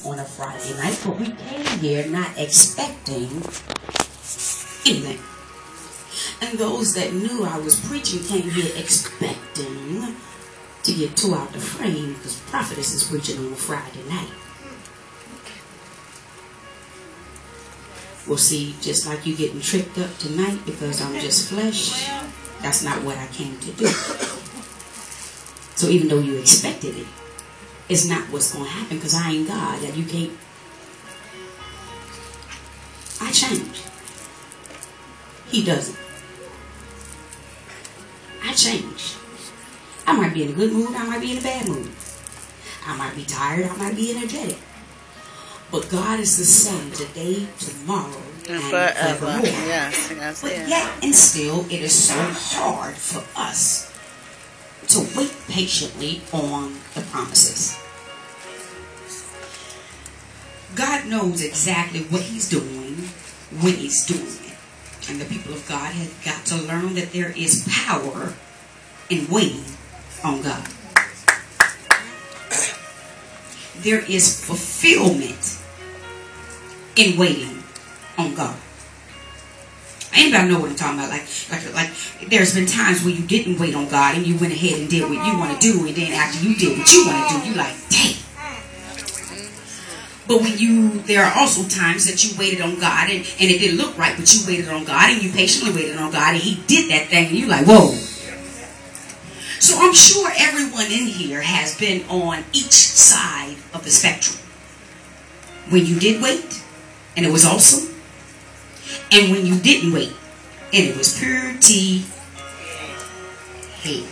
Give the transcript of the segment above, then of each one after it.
on a Friday night, but we came here not expecting anything. And those that knew I was preaching came here expecting to get two out the frame because Prophetess is preaching on a Friday night. Well, see, just like you getting tricked up tonight because I'm just flesh, that's not what I came to do. So even though you expected it, it's not what's going to happen because I ain't God. And you can't. I change. He doesn't. I change. I might be in a good mood. I might be in a bad mood. I might be tired. I might be energetic. But God is the same today, tomorrow, and forevermore. Yes, yes, but yet and still, it is so hard for us to wait patiently on the promises. God knows exactly what He's doing when He's doing it. And the people of God have got to learn that there is power in waiting on God. There is fulfillment in waiting on God. Anybody know what I'm talking about? Like there's been times where you didn't wait on God and you went ahead and did what you want to do, and then after you did what you want to do, you like, dang. But there are also times that you waited on God and it didn't look right, but you waited on God and you patiently waited on God and He did that thing and you like, whoa. So I'm sure everyone in here has been on each side of the spectrum. When you did wait and it was awesome, and when you didn't wait and it was pure tea hate.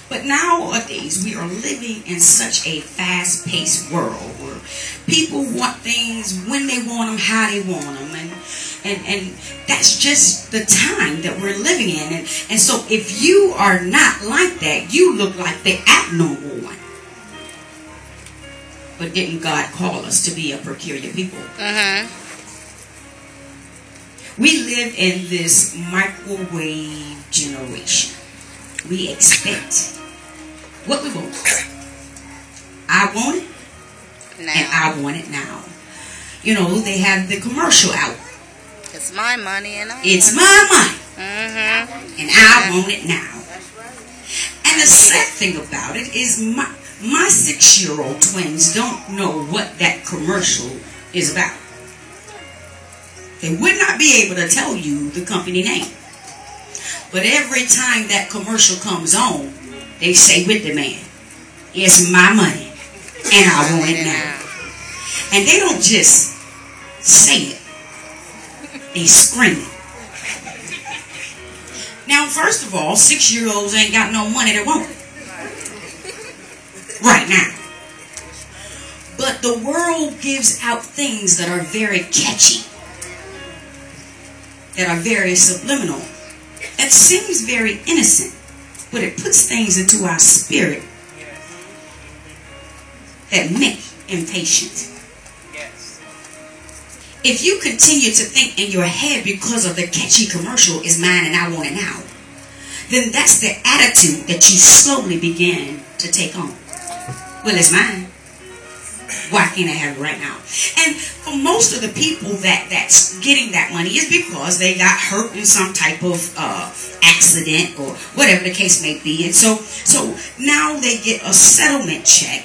But nowadays we are living in such a fast-paced world where people want things when they want them, how they want them, and that's just the time that we're living in. And so if you are not like that, you look like the abnormal one. But didn't God call us to be a peculiar people? We live in this microwave generation. We expect what we want. I want it, now. And I want it now. You know, they have the commercial out. It's my money and it's my money. And I want it now. And the sad thing about it is my 6-year-old twins don't know what that commercial is about. They would not be able to tell you the company name. But every time that commercial comes on, they say with the man, it's my money and I want it now. And they don't just say it. They scream it. Now, first of all, 6-year-olds ain't got no money to want it. Right now. But the world gives out things that are very catchy. That are very subliminal. It seems very innocent, but it puts things into our spirit that make impatient. If you continue to think in your head because of the catchy commercial is mine and I want it now, then that's the attitude that you slowly begin to take on. Well, it's mine. Why can't I have it right now? And for most of the people that's getting that money is because they got hurt in some type of accident or whatever the case may be. And so now they get a settlement check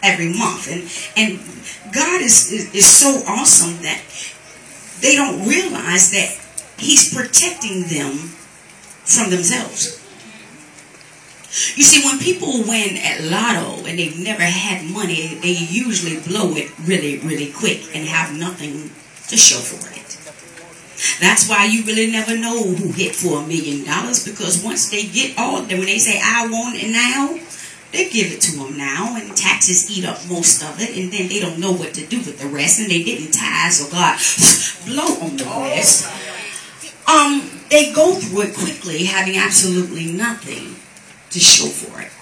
every month. And God is so awesome that they don't realize that He's protecting them from themselves. You see, when people win at lotto and they've never had money, they usually blow it really, really quick and have nothing to show for it. That's why you really never know who hit for $1 million, because once they get all, when they say, I want it now, they give it to them now, and taxes eat up most of it, and then they don't know what to do with the rest, and they didn't tithe, so God blow on the rest. They go through it quickly, having absolutely nothing to show for it.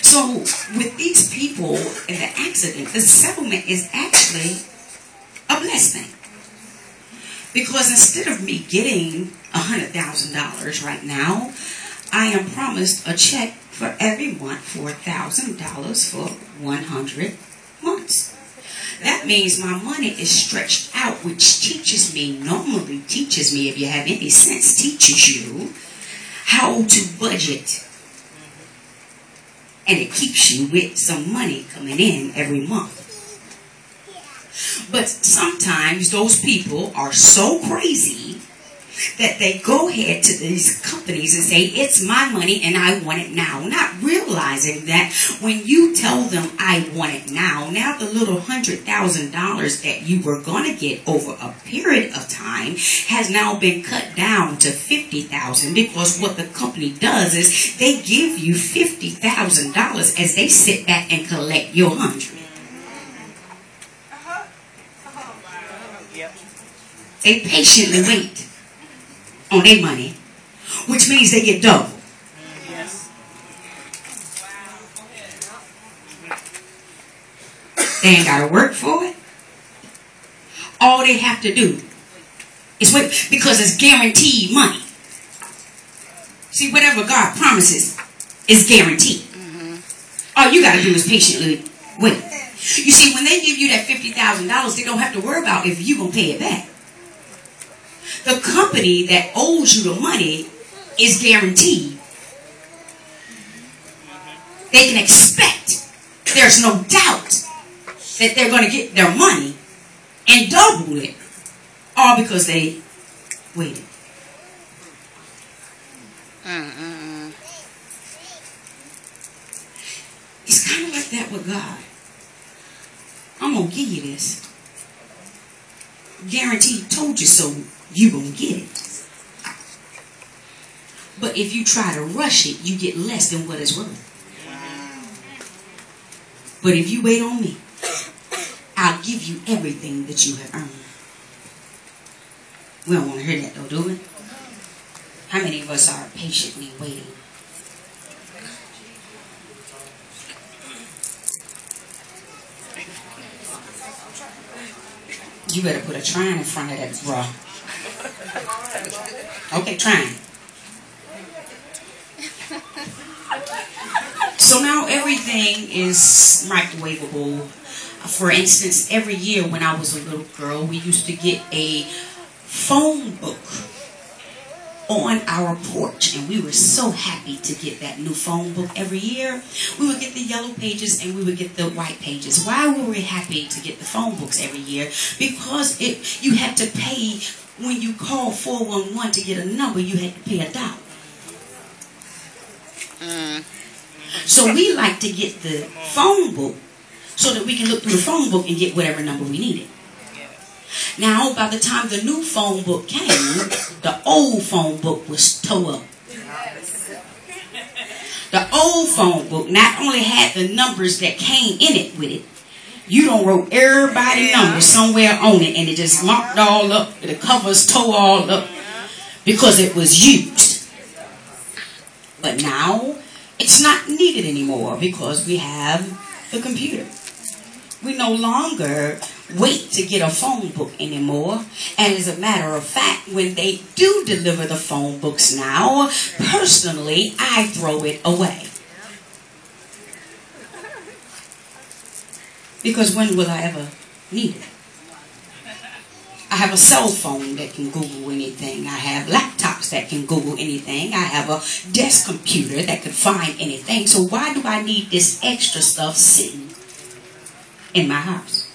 So with these people in the accident, the settlement is actually a blessing. Because instead of me getting $100,000 right now, I am promised a check for every month $4,000 for 100 months. That means my money is stretched out, which normally teaches me, if you have any sense, teaches you how to budget. And it keeps you with some money coming in every month. But sometimes those people are so crazy that they go ahead to these companies and say, it's my money and I want it now. Not realizing that when you tell them I want it now the little $100,000 that you were going to get over a period of time has now been cut down to $50,000, because what the company does is they give you $50,000 as they sit back and collect your 100. They patiently wait on their money, which means they get double. Yes. They ain't got to work for it. All they have to do is wait, because it's guaranteed money. See, whatever God promises is guaranteed. All you got to do is patiently wait. You see, when they give you that $50,000, they don't have to worry about if you're going to pay it back. The company that owes you the money is guaranteed. They can expect, there's no doubt that they're going to get their money and double it, all because they waited. It's kind of like that with God. I'm going to give you this. Guaranteed, told you so. You're going to get it. But if you try to rush it, you get less than what it's worth. But if you wait on me, I'll give you everything that you have earned. We don't want to hear that though, do we? How many of us are patiently waiting? You better put a trying in front of that bra. Okay, trying. So now everything is microwavable. For instance, every year when I was a little girl, we used to get a phone book on our porch, and we were so happy to get that new phone book every year. We would get the yellow pages and we would get the white pages. Why were we happy to get the phone books every year? Because you had to pay, when you called 411 to get a number, you had to pay $1. So we like to get the phone book so that we can look through the phone book and get whatever number we needed. Now, by the time the new phone book came, the old phone book was tore up. The old phone book not only had the numbers that came in it with it, you done wrote everybody's number somewhere on it, and it just marked all up, the covers tore all up because it was used. But now, it's not needed anymore because we have the computer. We no longer wait to get a phone book anymore. And as a matter of fact, when they do deliver the phone books now, personally, I throw it away. Because when will I ever need it? I have a cell phone that can Google anything. I have laptops that can Google anything. I have a desk computer that can find anything. So why do I need this extra stuff sitting in my house?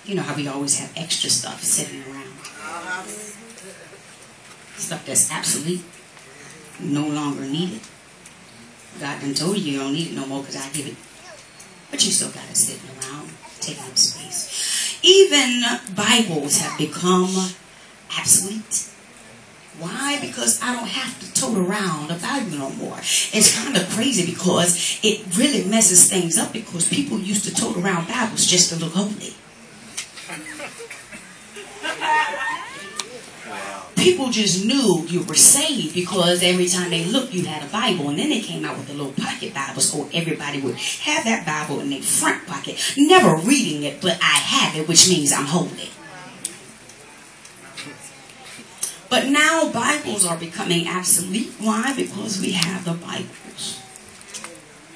You know how we always have extra stuff sitting around. Stuff that's obsolete, no longer needed. God done told you don't need it no more because I give it. But you still got it sitting around, taking up space. Even Bibles have become obsolete. Why? Because I don't have to tote around a Bible no more. It's kind of crazy because it really messes things up, because people used to tote around Bibles just to look holy. People just knew you were saved because every time they looked, you had a Bible. And then they came out with the little pocket Bibles, so everybody would have that Bible in their front pocket, never reading it, but I have it, which means I'm holy. But now Bibles are becoming obsolete. Why? Because we have the Bibles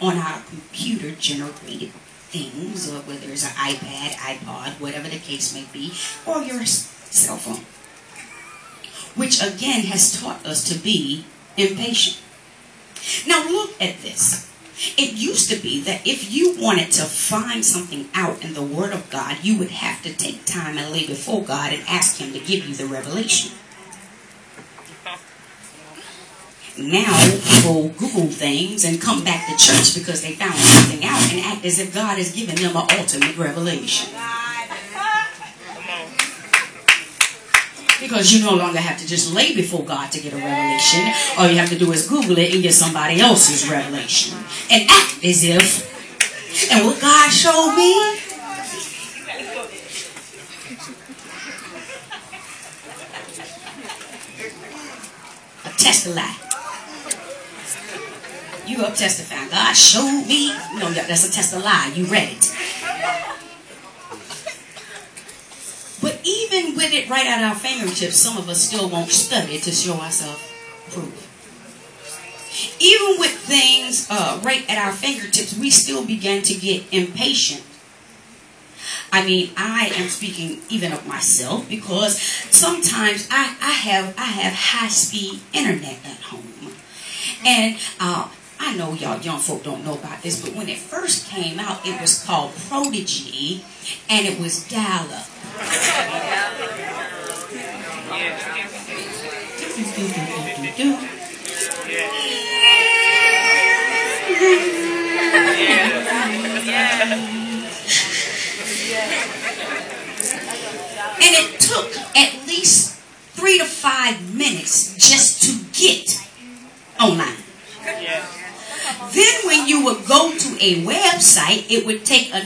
on our computer-generated things, or whether it's an iPad, iPod, whatever the case may be, or your cell phone, which again has taught us to be impatient. Now look at this. It used to be that if you wanted to find something out in the Word of God, you would have to take time and lay before God and ask Him to give you the revelation. Now people Google things and come back to church because they found something out and act as if God has given them an ultimate revelation. Because you no longer have to just lay before God to get a revelation. All you have to do is Google it and get somebody else's revelation. And act as if, and what God showed me, a test a lie. You up testifying. God showed me. No, that's a test a lie. You read it. But even with it right at our fingertips, some of us still won't study to show ourselves proof. Even with things right at our fingertips, we still begin to get impatient. I mean, I am speaking even of myself, because sometimes I have high-speed internet at home. And I know y'all young folk don't know about this, but when it first came out, it was called Prodigy, and it was dial-up. And it took at least 3 to 5 minutes just to get online. Then when you would go to a website, it would take